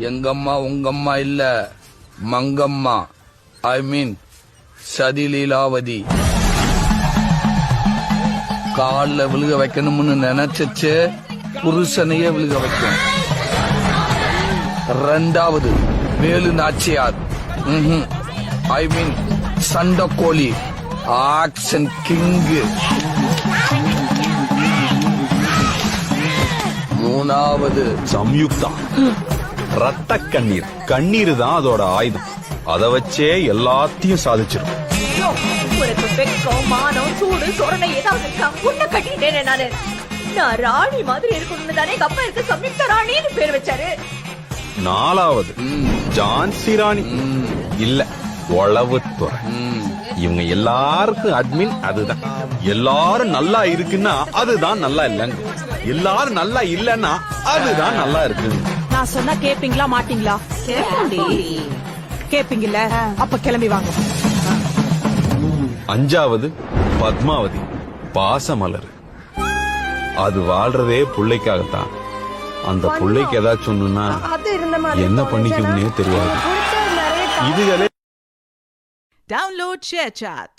எங்கம்மா உங்கம்மா இல்ல, மங்கம்மா. ஐ மீன் சதிலீலாவதி. கால்ல விழுக வைக்கணும்னு நினைச்சே புருஷனையே விழுக வைக்கும். ரெண்டாவது வேலு நாச்சியார். ஐ மீன் சண்டக்கோழி, ஆக்ஷன் கிங்கு. மூணாவது சம்யுக்தா. ரத்த கண்ணீர். கண்ணீர் தான் அதோட ஆயுதம். அத வச்சே எல்லாத்தையும் சாதிச்சிடும். மானம் சூடு சொரணை ஏதாவது உன்னை கட்டிட்டேனே நானு. நான் ராணி மாதிரி இருக்கணும்னு தானே எங்க அப்பா இருக்கு சம்யுக்தா ராணின்னு பேர் வச்சாரு. நாலாவது ஜான்சி ராணி. இல்ல, உளவுத்துறை. இவங்க எல்லாருக்கும் அட்மின் அதுதான். எல்லாரும் நல்லா இருக்குன்னா அதுதான் நல்லா இல்லைங்க. எல்லாரும் நல்லா இல்லன்னா அதுதான் நல்லா இருக்கு. நான் சொன்னா கேப்பீங்களா மாட்டீங்களா? கேப்பீங்கல்ல, அப்ப கிளம்பி வாங்க. அஞ்சாவது பத்மாவதி, பாசமலர். அது வாழ்றதே பிள்ளைக்காகத்தான். அந்த பிள்ளைக்கு ஏதாச்சும் ஒண்ணுன்னா என்ன பண்ணிக்கும்னே தெரியாது. இதுகளே Download ShareChat.